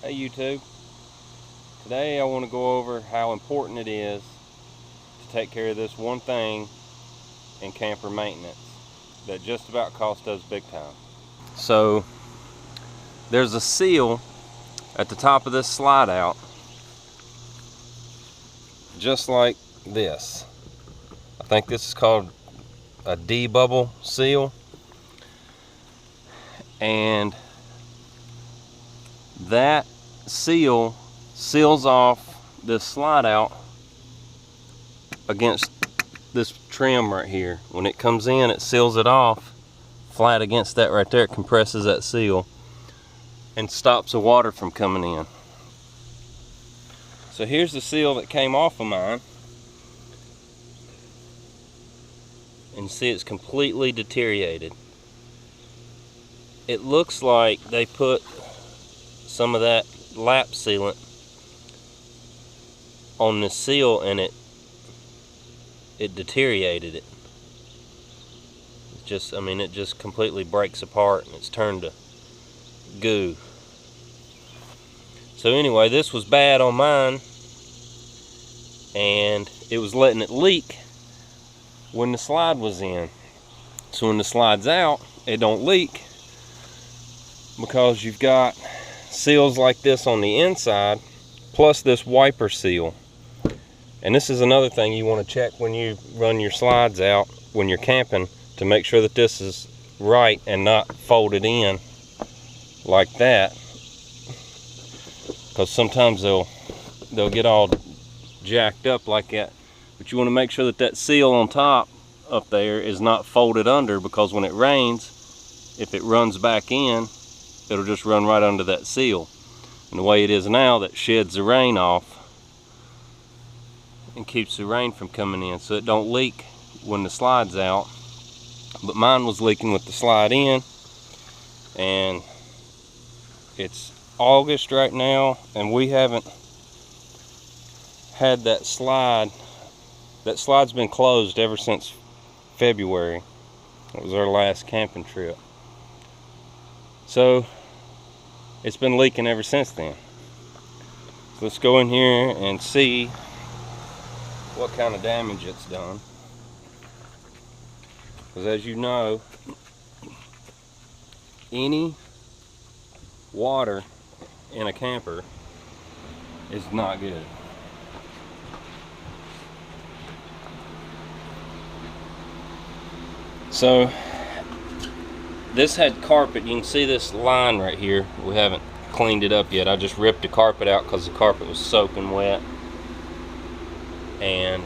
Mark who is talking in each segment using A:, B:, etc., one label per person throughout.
A: Hey YouTube, today I want to go over how important it is to take care of this one thing in camper maintenance that just about cost us big time. So there's a seal at the top of this slide out, just like this. I think this is called a D-bubble seal, and that seal seals off this slide out against this trim right here. When it comes in, it seals it off flat against that right there. It compresses that seal and stops the water from coming in. So here's the seal that came off of mine, and see it's completely deteriorated. It looks like they put some of that lap sealant on the seal and it deteriorated it. It just completely breaks apart and it's turned to goo. So anyway, this was bad on mine, and it was letting it leak when the slide was in. So when the slide's out, it don't leak because you've got seals like this on the inside plus this wiper seal. And this is another thing you want to check when you run your slides out when you're camping, to make sure that this is right and not folded in like that, because sometimes they'll get all jacked up like that. But you want to make sure that that seal on top up there is not folded under, because when it rains, if it runs back in, it'll just run right under that seal. And the way it is now, that sheds the rain off and keeps the rain from coming in, so it don't leak when the slide's out. But mine was leaking with the slide in, and it's August right now, and we haven't had that slide. That slide's been closed ever since February. It was our last camping trip. So it's been leaking ever since then. So let's go in here and see what kind of damage it's done. Because as you know, any water in a camper is not good. So this had carpet. You can see this line right here. We haven't cleaned it up yet. I just ripped the carpet out because the carpet was soaking wet, and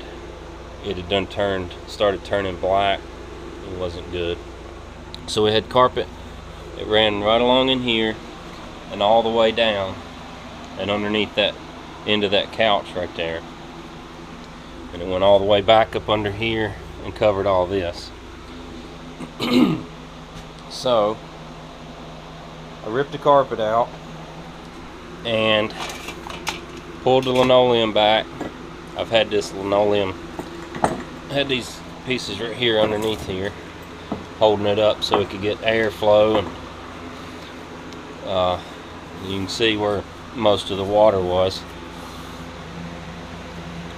A: it had started turning black. It wasn't good. So we had carpet. It ran right along in here and all the way down and underneath that end of that couch right there, and it went all the way back up under here and covered all this. So I ripped the carpet out and pulled the linoleum back. I've had this linoleum, had these pieces right here underneath here holding it up so it could get airflow, and you can see where most of the water was.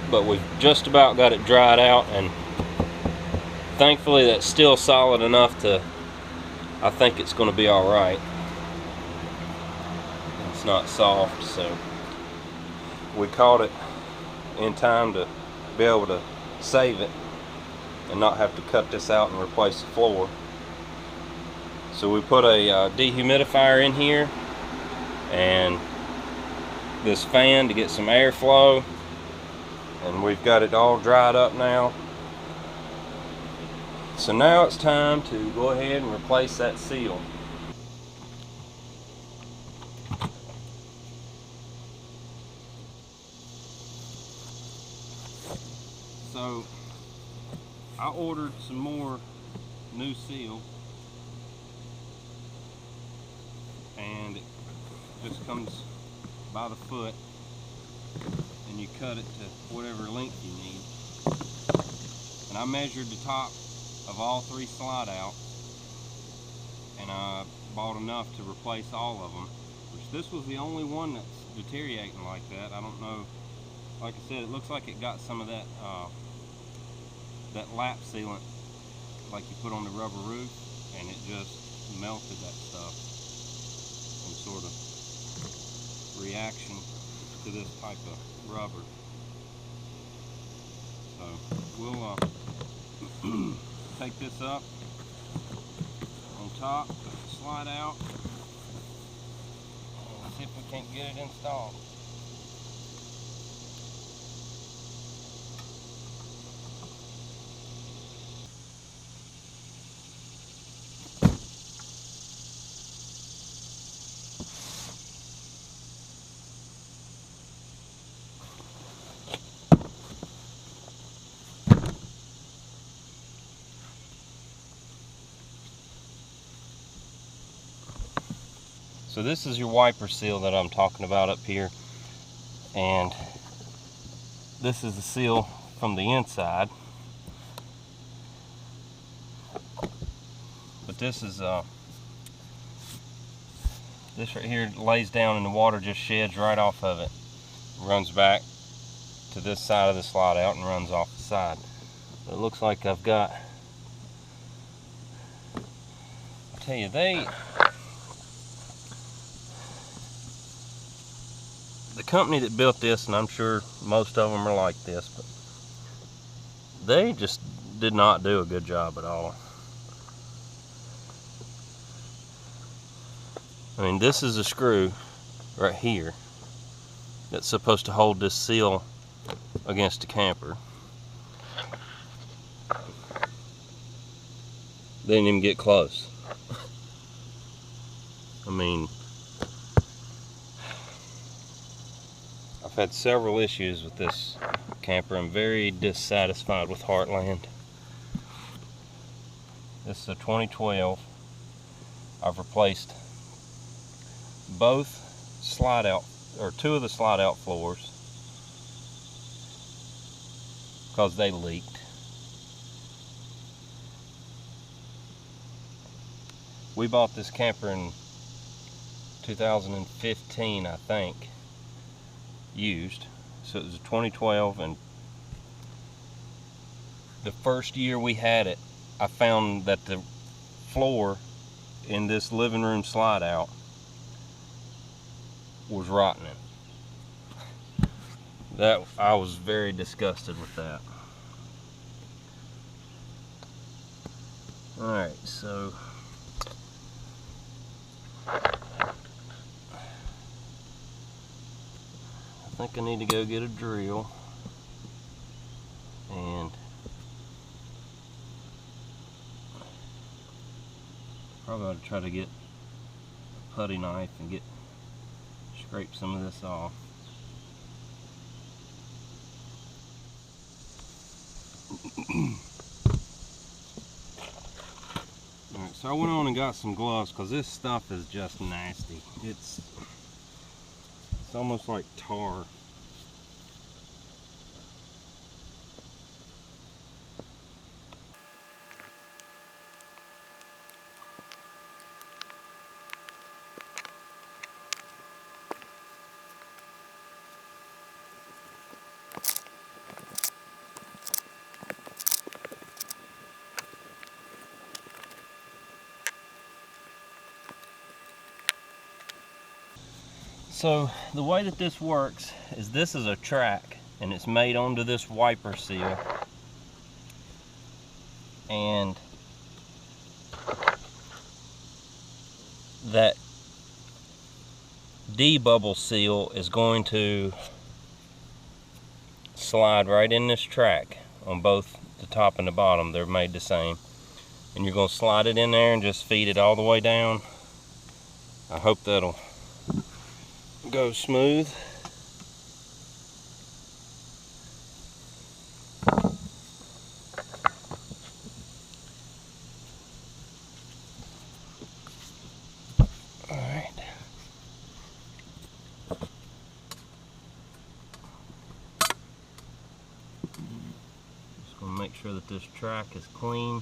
A: But we've just about got it dried out, and thankfully that's still solid enough to, I think it's going to be all right. It's not soft, so we caught it in time to be able to save it and not have to cut this out and replace the floor. So we put a dehumidifier in here and this fan to get some airflow, and we've got it all dried up now. So now it's time to go ahead and replace that seal. So I ordered some more new seal, and it just comes by the foot, and you cut it to whatever length you need. And I measured the top of all 3 slide outs, and I bought enough to replace all of them. campers. This was the only one that's deteriorating like that. I don't know. Like I said, it looks like it got some of that that lap sealant like you put on the rubber roof, and it just melted that stuff. Some sort of reaction to this type of rubber. So we'll take this up on top, slide out, and see if we can't get it installed. So this is your wiper seal that I'm talking about up here, and this is the seal from the inside. But this is this right here lays down and the water just sheds right off of it. Runs back to this side of the slide out and runs off the side. It looks like I've got, I'll tell you, the company that built this, and I'm sure most of them are like this, but they just did not do a good job at all. I mean, this is a screw right here that's supposed to hold this seal against the camper. They didn't even get close. I mean, I've had several issues with this camper. I'm very dissatisfied with Heartland. This is a 2012. I've replaced both slide out, or two of the slide out floors, because they leaked. We bought this camper in 2015, I think, used. So it was a 2012, and the first year we had it, I found that the floor in this living room slide out was rotting. That, I was very disgusted with that. Alright, so I think I need to go get a drill and probably ought to try to get a putty knife and scrape some of this off. Alright, so I went on and got some gloves because this stuff is just nasty. It's almost like tar. So the way that this works is this is a track and it's made onto this wiper seal, and that D-bubble seal is going to slide right in this track on both the top and the bottom. They're made the same, and you're going to slide it in there and just feed it all the way down. I hope that'll go smooth. Alright. Just going to make sure that this track is clean.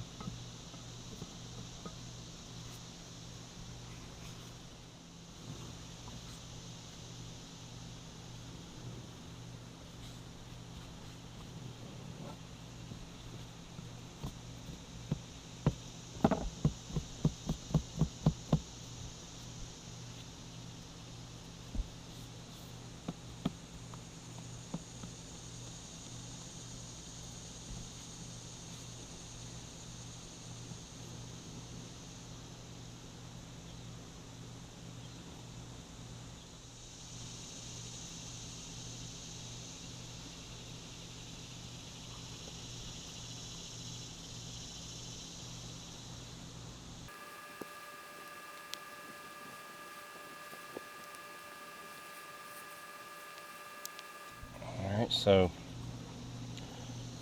A: So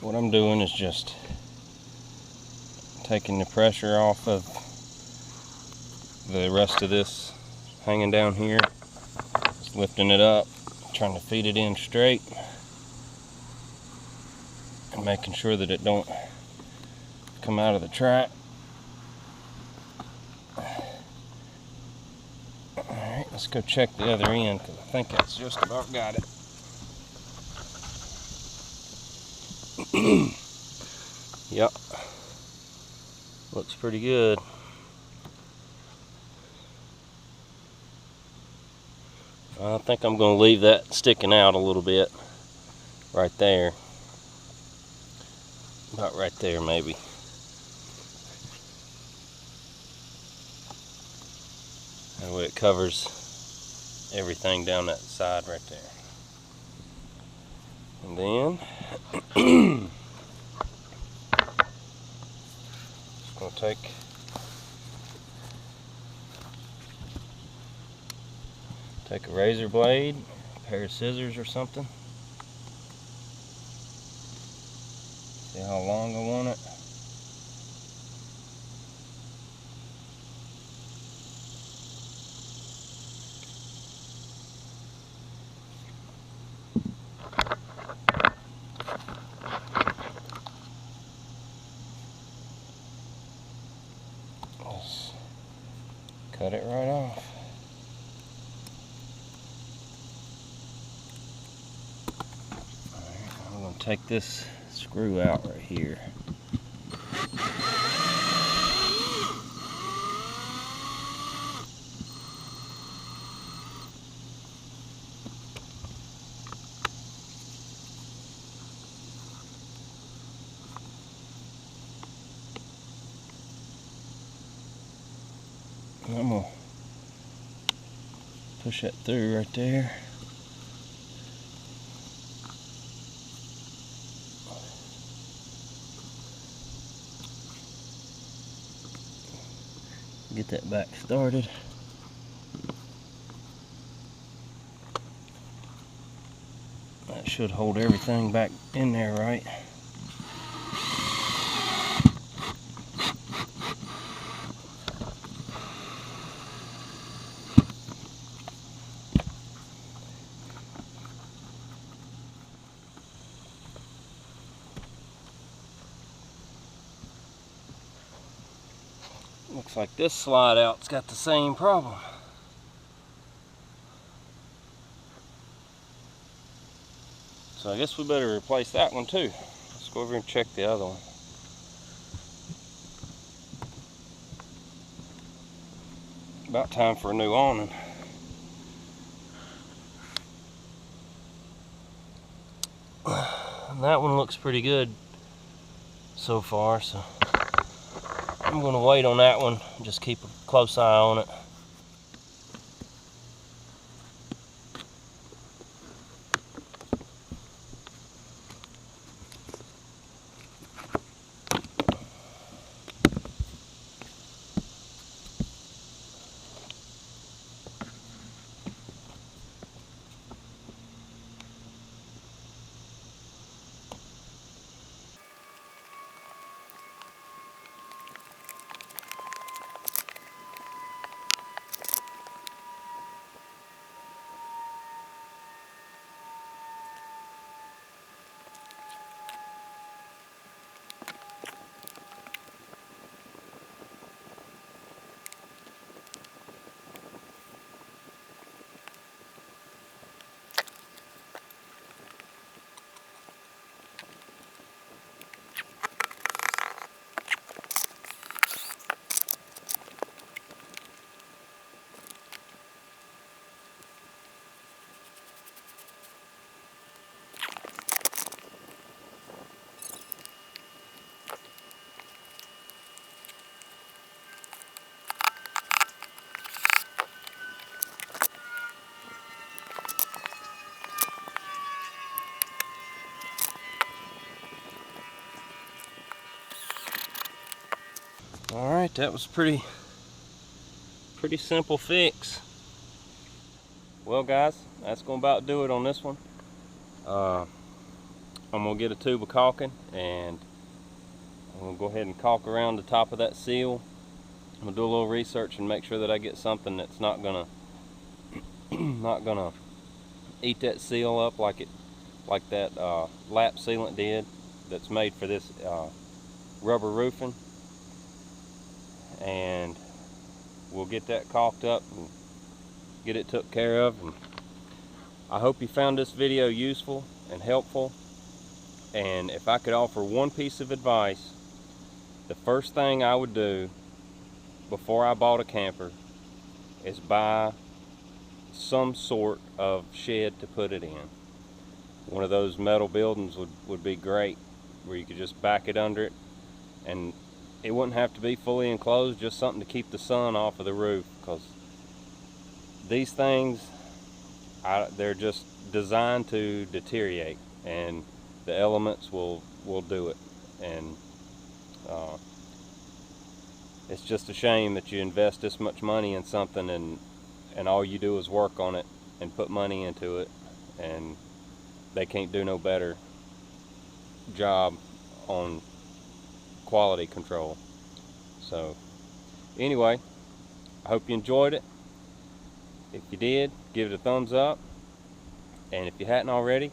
A: what I'm doing is just taking the pressure off of the rest of this hanging down here, just lifting it up, trying to feed it in straight, and making sure that it don't come out of the track. Alright, let's go check the other end, because I think that's just about got it. Yep, looks pretty good. I think I'm going to leave that sticking out a little bit right there, about right there maybe. That way it covers everything down that side right there. And then just going to take a razor blade, a pair of scissors or something. See how long I want it. Just cut it right off. Alright, I'm going to take this screw out right here. And I'm going to push that through right there. Get that back started. That should hold everything back in there right. Looks like this slide out's got the same problem. So I guess we better replace that one too. Let's go over and check the other one. About time for a new awning. And that one looks pretty good so far, so I'm going to wait on that one, just keep a close eye on it. Alright, that was pretty simple fix. Well guys, that's gonna about do it on this one. I'm gonna get a tube of caulking, and I'm gonna go ahead and caulk around the top of that seal. I'm gonna do a little research and make sure that I get something that's not gonna not gonna eat that seal up like that lap sealant did, that's made for this rubber roofing. And we'll get that caulked up and get it took care of. And I hope you found this video useful and helpful. And if I could offer one piece of advice, the first thing I would do before I bought a camper is buy some sort of shed to put it in. One of those metal buildings would be great, where you could just back it under it, and it wouldn't have to be fully enclosed, just something to keep the sun off of the roof, because these things, they're just designed to deteriorate, and the elements will do it. And it's just a shame that you invest this much money in something and all you do is work on it and put money into it, and they can't do no better job on quality control. So anyway, I hope you enjoyed it. If you did, give it a thumbs up, and if you hadn't already,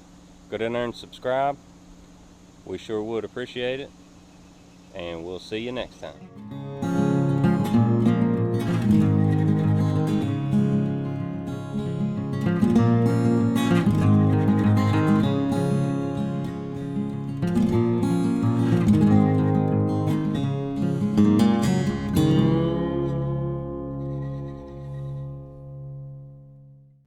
A: go down there and subscribe. We sure would appreciate it, and we'll see you next time.